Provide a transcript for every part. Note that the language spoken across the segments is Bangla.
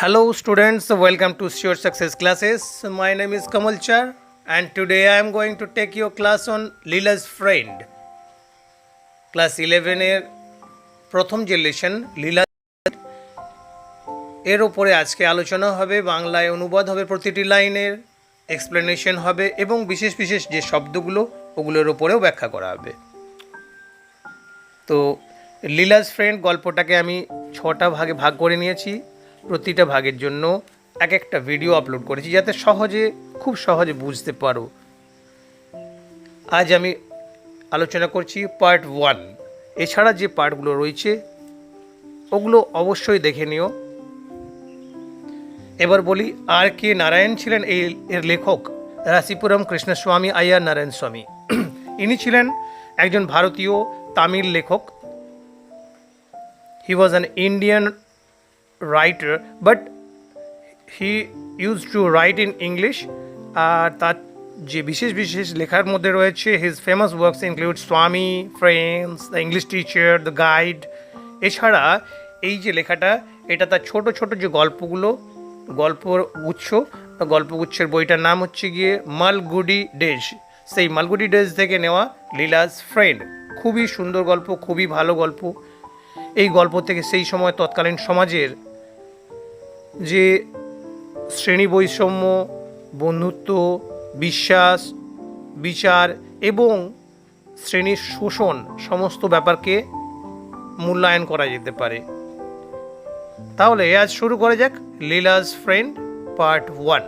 Hello students, welcome to Sure Success classes. My name is Kamal Char and today I am going to take your class on Leela's friend. Class 11 এর প্রথম যে লেসন লীলা এর উপরে আজকে আলোচনা হবে, বাংলায় অনুবাদ হবে, প্রতিটি লাইনের এক্সপ্লেনেশন হবে এবং বিশেষ বিশেষ যে শব্দগুলো ওগুলোর উপরেও ব্যাখ্যা করা হবে। তো লীলা's ফ্রেন্ড গল্পটাকে আমি 6টা ভাগে ভাগ করে নিয়েছি। প্রতিটা ভাগের জন্য এক একটা ভিডিও আপলোড করেছি যাতে খুব সহজে বুঝতে পারো। আজ আমি আলোচনা করছি পার্ট 1। এছাড়া যে পার্টগুলো রয়েছে ওগুলো অবশ্যই দেখে নিও। এবার বলি, আর কে নারায়ণ ছিলেন এর লেখক রাসিপুরম কৃষ্ণস্বামী আইয়ার নারায়ণ স্বামী। ইনি ছিলেন একজন ভারতীয় তামিল লেখক। He was an Indian writer but he used to write in English. আর তার যে বিশেষ বিশেষ লেখার মধ্যে রয়েছে his famous works include Swami, Friends, The English Teacher, The Guide. এছাড়া এই যে লেখাটা, এটা তার ছোট ছোট যে গল্পগুচ্ছের বইটার নাম হচ্ছে গিয়ে মালগুডি ডেজ। সেই মালগুডি ডেজ থেকে নেওয়া লীলা's ফ্রেন্ড। খুবই সুন্দর গল্প, খুবই ভালো গল্প। এই গল্প থেকে সেই সময় তৎকালীন সমাজের যে শ্রেণী বৈষম্য, বন্ধুত্ব, বিশ্বাস, বিচার এবং শ্রেণীর শোষণ সমস্ত ব্যাপারকে মূল্যায়ন করা যেতে পারে। তাহলে আজ শুরু করা যাক লীলা's friend part 1।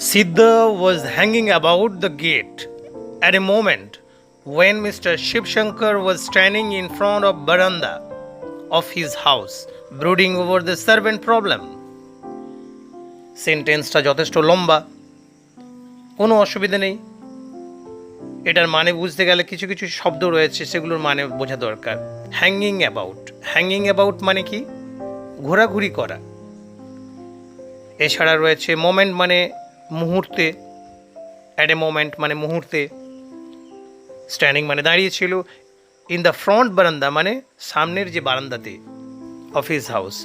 Siddha was hanging about the gate at a moment when Mr. Shiv Shankar was standing in front of veranda of his house brooding over the servant problem. সেন্টেন্সটা যথেষ্ট লম্বা, কোনো অসুবিধা নেই। এটার মানে বুঝতে গেলে কিছু কিছু শব্দ রয়েছে, সেগুলোর মানে বোঝা দরকার। হ্যাঙ্গিং অ্যাবাউট মানে কি? ঘোরাঘুরি করা। এছাড়া রয়েছে মোমেন্ট মানে মুহূর্তে, অ্যাট এ মোমেন্ট মানে মুহূর্তে। স্ট্যান্ডিং মানে দাঁড়িয়েছিল। ইন দ্য ফ্রন্ট বারান্দা মানে সামনের যে বারান্দাতে, অফ হিজ হাউস,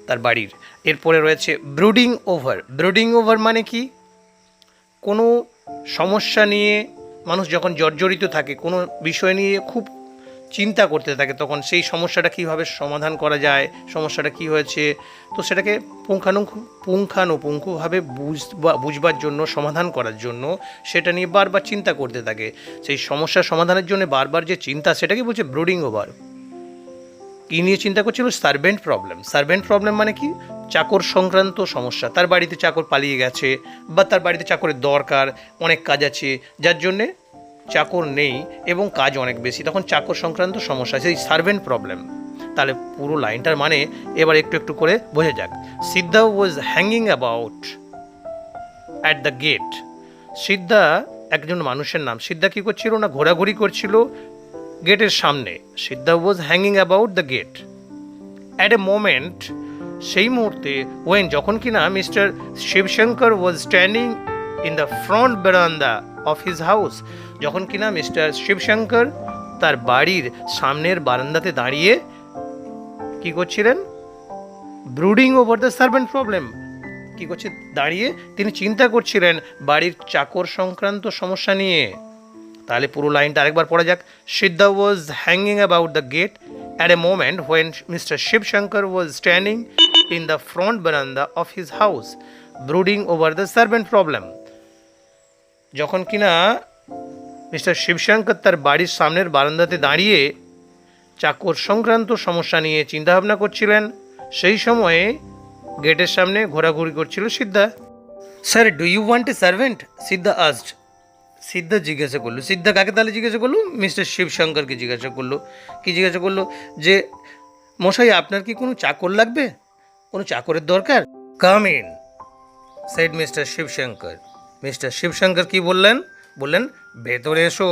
তার বাড়ির। এরপরে রয়েছে ব্রুডিং ওভার মানে কি? কোনো সমস্যা নিয়ে মানুষ যখন জর্জরিত থাকে, কোনো বিষয় নিয়ে খুব চিন্তা করতে থাকে, তখন সেই সমস্যাটা কীভাবে সমাধান করা যায়, সমস্যাটা কী হয়েছে, তো সেটাকে পুঙ্খানুপুঙ্খভাবে বুঝবার জন্য, সমাধান করার জন্য সেটা নিয়ে বারবার চিন্তা করতে থাকে। সেই সমস্যার সমাধানের জন্য বারবার যে চিন্তা, সেটাকে বলছে ব্রুডিং ওভার। কী নিয়ে চিন্তা করছিল? সার্ভেন্ট প্রবলেম মানে কি? চাকর সংক্রান্ত সমস্যা। তার বাড়িতে চাকর পালিয়ে গেছে, বা তার বাড়িতে চাকরের দরকার, অনেক কাজ আছে, যার জন্যে চাকর নেই এবং কাজ অনেক বেশি, তখন চাকর সংক্রান্ত সমস্যা, সেই সার্ভেন্ট প্রবলেম। তাহলে পুরো লাইনটার মানে এবার একটু একটু করে বোঝা যাক। Siddha was hanging about at the gate. Siddha একজন মানুষের নাম। সিদ্ধা কী করছিল না? ঘোরাঘুরি করছিল গেটের সামনে। Siddha was hanging about the gate at a moment, সেই মুহূর্তে, যখন কিনা mister Shibshankar was standing in the front verandah of his house, যখন কিনা মিস্টার শিবশঙ্কর তার বাড়ির সামনের বারান্দাতে দাঁড়িয়ে কি করছিলেন? Brooding over the servant problem. কি করছে? দাঁড়িয়ে তিনি চিন্তা করছিলেন বাড়ির চাকর সংক্রান্ত সমস্যা নিয়ে। তাহলে পুরো লাইনটা আরেকবার পড়া যাক। Siddha was hanging about the gate at a moment when Mr. Shiv Shankar was standing in the front veranda of his house brooding over the servant problem. যখন কিনা মিস্টার শিবশঙ্কর তার বাড়ির সামনের বারান্দাতে দাঁড়িয়ে চাকর সংক্রান্ত সমস্যা নিয়ে চিন্তাভাবনা করছিলেন, সেই সময়ে গেটের সামনে ঘোরাঘুরি করছিল Siddha. Sir, do you want a servant? Siddha asked. Siddha জিজ্ঞাসা করলো। সিদ্ধা কাকে তাহলে জিজ্ঞাসা করলো? মিস্টার শিবশঙ্করকে জিজ্ঞাসা করলো। কি জিজ্ঞাসা করলো? যে মশাই, আপনার কি কোনো চাকর লাগবে? কোনো চাকরের দরকার? Come in, said mister Shivshankar. Mister Shivshankar কি বললেন? ভেতরে এসো।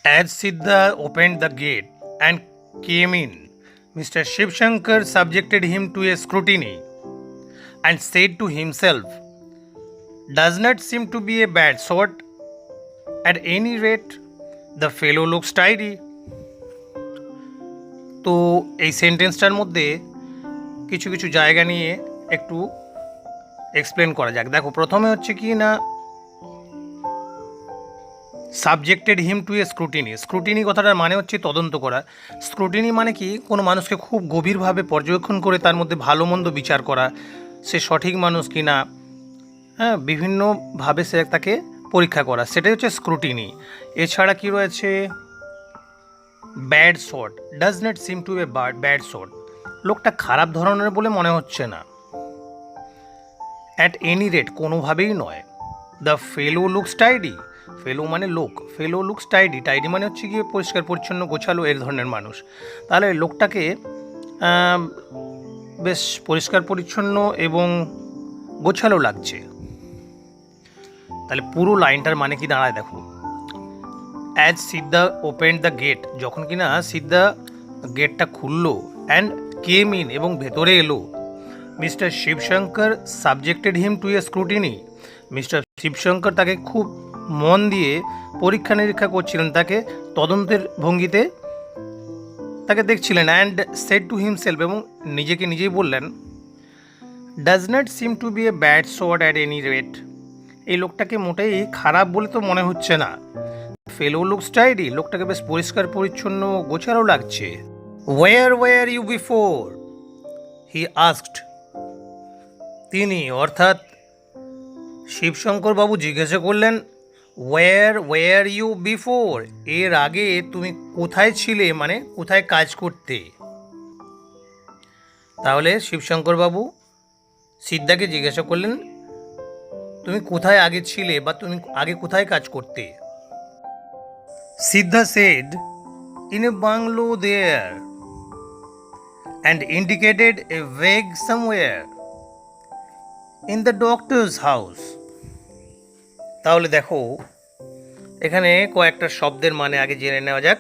As Siddha opened the gate and came in, mister Shivshankar subjected him to a scrutiny and said to himself, does not seem to be a bad sort. At any rate, the fellow looks tidy. তো এই সেন্টেন্সটার মধ্যে কিছু কিছু জায়গা নিয়ে একটু এক্সপ্লেন করা যাক। দেখো, প্রথমে হচ্ছে কি না, subjected him to a scrutiny. Scrutiny কথাটার মানে হচ্ছে তদন্ত করা। স্ক্রুটিনি মানে কি, কোনো মানুষকে খুব গভীরভাবে পর্যবেক্ষণ করে তার মধ্যে ভালো মন্দ বিচার করা, সে সঠিক মানুষ কি না, হ্যাঁ, বিভিন্নভাবে সে তাকে পরীক্ষা করা, সেটাই হচ্ছে স্ক্রুটিনি। এছাড়া কি রয়েছে, bad shot, does not seem to a bad shot, লোকটা খারাপ ধরনের বলে মনে হচ্ছে না। অ্যাট এনি রেট, কোনোভাবেই নয়। দ্য ফেলো লুকস টাইডি, ফেলো মানে লোক, ফেলো লুকস টাইডি, টাইডি মানে হচ্ছে গিয়ে পরিষ্কার পরিচ্ছন্ন, গোছালো, এর ধরনের মানুষ। তাহলে লোকটাকে বেশ পরিষ্কার পরিচ্ছন্ন এবং গোছালো লাগছে। তাহলে পুরো লাইনটার মানে কি দাঁড়ায় দেখো, as Siddha open the gate, যখন কিনা সিদ্ধা গেটটা খুললো, অ্যান্ড কেম ইন, এবং ভেতরে এলো, mister Shivshankar subjected him to a scrutiny, mister Shivshankar তাকে খুব মন দিয়ে পরীক্ষা নিরীক্ষা করছিলেন, তাকে তদন্তের ভঙ্গিতে তাকে দেখছিলেন। অ্যান্ড সেড টু হিমসেলফ, এবং নিজেকে নিজেই বললেন, does not seem to be a bad shot at any rate, এই লোকটাকে মোটেই খারাপ বলে তো মনে হচ্ছে না। ফেলো লুকস টাইডি, লোকটাকে বেশ পরিষ্কার পরিচ্ছন্ন, গোছালো লাগছে। Were you before, he asked, তিনি অর্থাৎ শিবশঙ্কর বাবু জিজ্ঞাসা করলেন, ওয়ার ইউ বিফোর, এর আগে তুমি কোথায় ছিলে, মানে কোথায় কাজ করতে। তাহলে শিবশঙ্কর বাবু সিদ্ধাকে জিজ্ঞাসা করলেন, তুমি কোথায় আগে ছিলে, বা তুমি আগে কোথায় কাজ করতে। Siddha said, in a bungalow there, and indicated a vague somewhere in the doctor's house. তাহলে দেখো, এখানে কয়েকটা শব্দের মানে আগে জেনে নেওয়া যাক।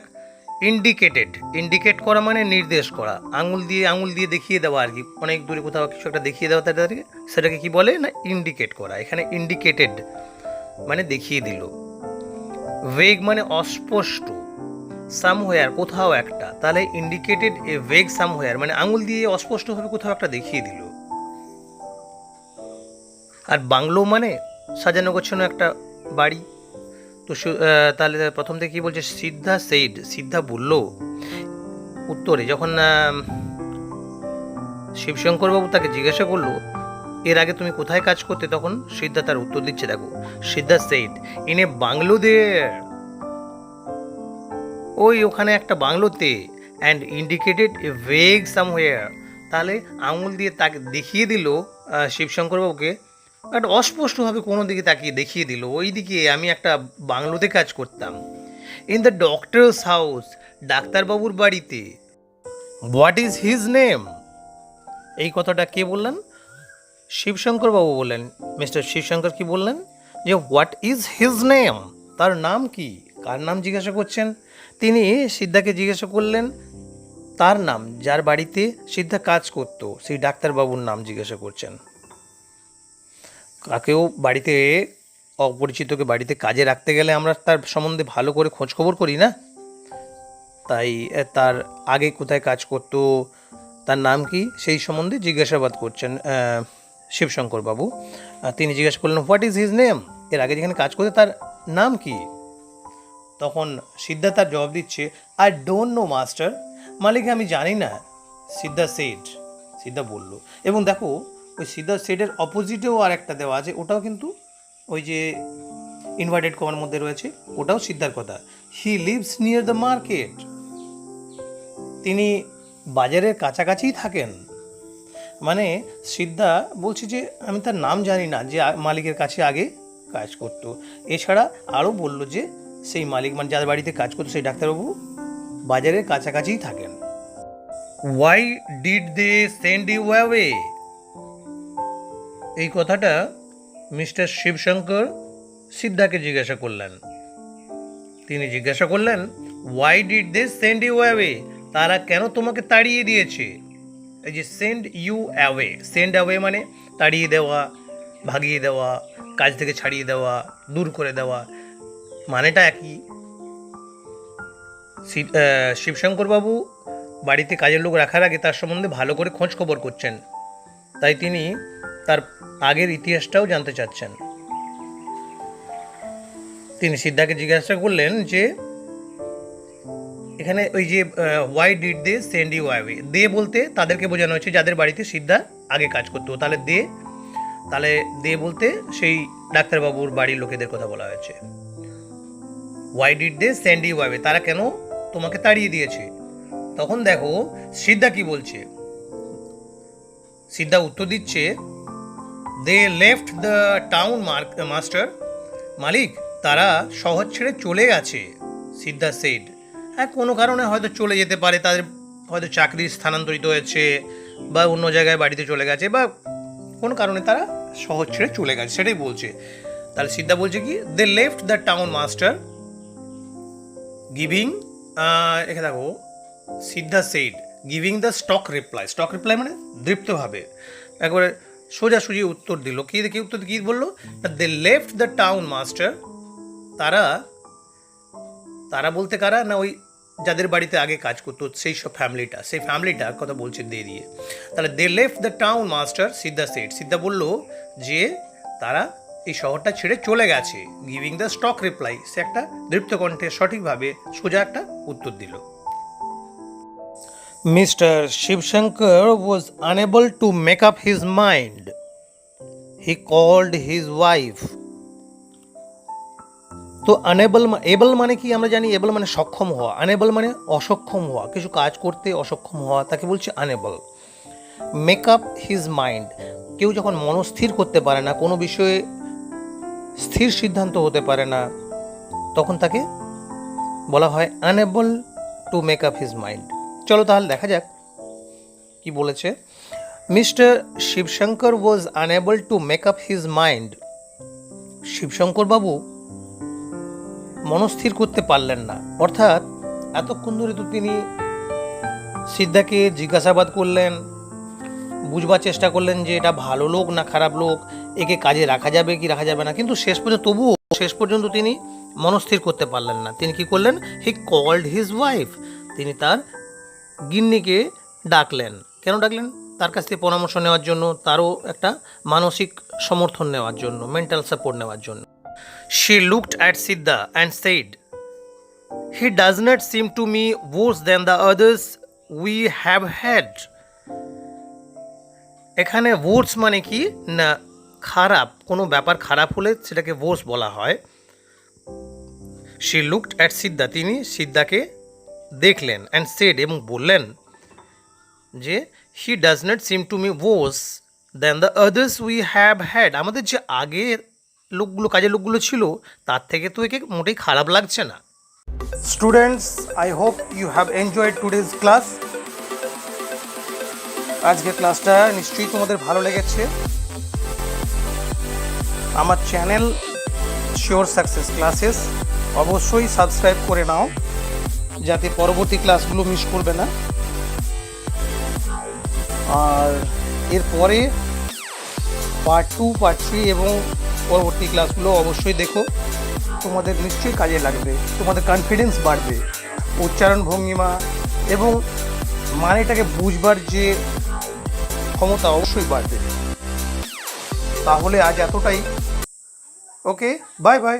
ইন্ডিকেটেড, ইন্ডিকেট করা মানে নির্দেশ করা, আঙুল দিয়ে দেখিয়ে দেওয়া আর কি, অনেক দূরে কোথাও কিছু একটা দেখিয়ে দেওয়া তাদেরকে, সেটাকে কি বলে না, ইন্ডিকেট করা। এখানে ইন্ডিকেটেড মানে দেখিয়ে দিল। ভেগ মানে অস্পষ্ট, সামহোয়ার কোথাও একটা, তাহলে ইন্ডিকেটেড এ ভেগ সামহোয়ার মানে আঙুল দিয়ে অস্পষ্টভাবে কোথাও একটা দেখিয়ে দিল। আর বাংলো মানে সাজানো গোছানো একটা বাড়ি। তো তাহলে প্রথম থেকে কী বলছে, সিদ্ধা সেইড, সিদ্ধা বলল উত্তরে, যখন শিবশঙ্করবাবু তাকে জিজ্ঞাসা করলো এর আগে তুমি কোথায় কাজ করতে, তখন সিদ্ধা তার উত্তর দিচ্ছে। দেখো, Siddha said, in a bungalow there, ওই ওখানে একটা বাংলোতে, and indicated a vague somewhere, তাহলে আঙুল দিয়ে তাকে দেখিয়ে দিল শিবশঙ্করবাবুকে, একটা অস্পষ্টভাবে কোনো দিকে তাকিয়ে দেখিয়ে দিল, ওই দিকে আমি একটা বাংলোতে কাজ করতাম। ইন দ্য ডক্টরস হাউস, ডাক্তারবাবুর বাড়িতে। হোয়াট ইজ হিজ নেম, এই কথাটা কে বললেন, শিবশঙ্করবাবু বললেন। মিস্টার শিবশঙ্কর কি বললেন, যে হোয়াট ইজ হিজ নেম, তার নাম কি, কার নাম জিজ্ঞাসা করছেন। তিনি সিদ্ধাকে জিজ্ঞাসা করলেন তার নাম, যার বাড়িতে সিদ্ধা কাজ করত, সেই ডাক্তারবাবুর নাম জিজ্ঞাসা করছেন। কাকেও বাড়িতে, অপরিচিতকে বাড়িতে কাজে রাখতে গেলে আমরা তার সম্বন্ধে ভালো করে খোঁজখবর করি না, তাই তার আগে কোথায় কাজ করতো, তার নাম কি, সেই সম্বন্ধে জিজ্ঞাসাবাদ করছেন শিবশঙ্করবাবু। তিনি জিজ্ঞাসা করলেন হোয়াট ইজ হিজ নেম, এর আগে যেখানে কাজ করতে তার নাম কি। তখন সিদ্ধা তার জবাব দিচ্ছে, আই ডোন্ট নো মাস্টার, মালিক আমি জানি না। সিদ্ধা সেড, সিদ্ধা বলল। এবং দেখো, ওই সিদ্ধা সেডের অপোজিটেও আর একটা দেওয়া আছে, ওটাও কিন্তু ওই যে ইনভার্টেড কমার মধ্যে রয়েছে, ওটাও সিদ্ধার কথা। He lives near the market, তিনি বাজারের কাছাকাছিই থাকেন। মানে সিদ্ধা বলছে যে আমি তার নাম জানি না, যে মালিকের কাছে আগে কাজ করতো। এছাড়া আরও বলল যে সেই মালিক, মানে যার বাড়িতে কাজ করতো সেই ডাক্তারবাবু বাজারের কাছাকাছিই থাকেন। Why did they send you away, এই কথাটা মিস্টার শিবশঙ্কর সিদ্ধাকে জিজ্ঞাসা করলেন। তিনি জিজ্ঞাসা করলেন why did they send you away, তারা কেন তোমাকে তাড়িয়ে দিয়েছে। এই যে send you away, send away মানে তাড়িয়ে দেওয়া, ভাগিয়ে দেওয়া, কাজ থেকে ছাড়িয়ে দেওয়া, দূর করে দেওয়া, মানেটা একই। শিবশঙ্করবাবু বাড়িতে কাজের লোক রাখার আগে তার সম্বন্ধে ভালো করে খোঁজ খবর করছেন, তাই তিনি তার আগের ইতিহাসটাও জানতে চাচ্ছেন। তিনি সিদ্ধাকে জিজ্ঞাসা করলেন যে এখানে ওই যে why did they send you away, they বলতে তাদেরকে বোঝানো হচ্ছে যাদের বাড়িতে সিদ্ধা আগে কাজ করতো, তাহলে দে বলতে সেই ডাক্তারবাবুর বাড়ির লোকেদের কথা বলা হয়েছে। Why did they send you away, তারা কেন তোমাকে তাড়িয়ে দিয়েছে। তখন দেখো সিদ্ধা কি বলছে, সিদ্ধা উত্তর দিচ্ছে, দে লেফট দ্য টাউন মাস্টার, মালিক তারা শহর ছেড়ে চলে গেছে। সিদ্ধা সেড, হ্যাঁ কোনো কারণে হয়তো চলে যেতে পারে, তাদের হয়তো চাকরি স্থানান্তরিত হয়েছে বা অন্য জায়গায় বাড়িতে চলে গেছে বা কোনো কারণে তারা শহর ছেড়ে চলে গেছে, সেটাই বলছে। তাহলে সিদ্ধা বলছে কি, they left the town master giving, এখানে দেখো Siddha said giving the stock reply মানে দৃপ্তভাবে একবারে সোজাসুজি উত্তর দিল। কি দেখি উত্তর কী বললো, দে লেফট দ্য টাউন মাস্টার, তারা বলতে কারা না, ওই যাদের বাড়িতে আগে কাজ করতো সেই ফ্যামিলিটার কথা বলছে দে দিয়ে। তাহলে they left the town master, Siddha said, Siddha বললো যে তারা এই শহরটা ছেড়ে চলে গেছে। গিভিং দ্য স্টক রিপ্লাই, সে একটা দৃপ্ত কণ্ঠে সঠিকভাবে সোজা একটা উত্তর দিল। Mister Shibshankar was unable to make up his mind, he called his wife. তো এবল মানে কি আমরা জানি, এবল মানে সক্ষম হওয়া, আনএবল মানে অসক্ষম হওয়া, কিছু কাজ করতে অসক্ষম হওয়া, তাকে বলছে unable. Make up his mind, কেউ যখন মনস্থির করতে পারে না, কোনো বিষয়ে স্থির সিদ্ধান্ত হতে পারে না, তখন তাকে বলা হয় unable to make up his mind. চলো তাহলে দেখা যাক কি বলেছে। Mister Shibshankar was unable to make up his mind, Shivshankar babu মনস্থির করতে পারলেন না, অর্থাৎ এতক্ষণ ধরে তো তিনি সিদ্ধাকে জিজ্ঞাসাবাদ করলেন, বুঝবার চেষ্টা করলেন যে এটা ভালো লোক না খারাপ লোক, একে কাজে রাখা যাবে কি রাখা যাবে না, কিন্তু শেষ পর্যন্ত তিনি মনস্থির করতে পারলেন না। তিনি কি করলেন, হি কল্ড হিজ ওয়াইফ, তিনি তার গিন্নিকে ডাকলেন। কেন ডাকলেন, তার কাছ থেকে পরামর্শ নেওয়ার জন্য, তারও একটা মানসিক সমর্থন নেওয়ার জন্য, মেন্টাল সাপোর্ট নেওয়ার জন্য। She looked at Siddha and said, "He does not seem to me worse than the others we have had." এখানে worse মানে কি না, খারাপ, কোনো ব্যাপার খারাপ হলে সেটাকে worse বলা হয়। She looked at Siddha, তিনি সিদ্ধাকে দেখলেন, and said, এবং বললেন যে he does not seem to me worse than the others we have had, আমাদের যে আগের কাজের লোকগুলো ছিল তার থেকে তো একে মোটেই খারাপ লাগছে না। Students, I hope you have enjoyed today's class. আজকের ক্লাসটা নিশ্চয়ই তোমাদের ভালো লেগেছে। আমার চ্যানেল শিওর সাকসেস ক্লাসেস অবশ্যই সাবস্ক্রাইব করে নাও, যাতে পরবর্তী ক্লাসগুলো মিস করবে না। আর এরপরে পার্ট 2, পার্ট 3 এবং পরবর্তী ক্লাসগুলো অবশ্যই দেখো, তোমাদের নিশ্চয়ই কাজে লাগবে, তোমাদের কনফিডেন্স বাড়বে, উচ্চারণ ভঙ্গিমা এবং মানেটাকে বুঝবার যে ক্ষমতা অবশ্যই বাড়বে। তাহলে আজ এতটাই। ওকে, বাই বাই।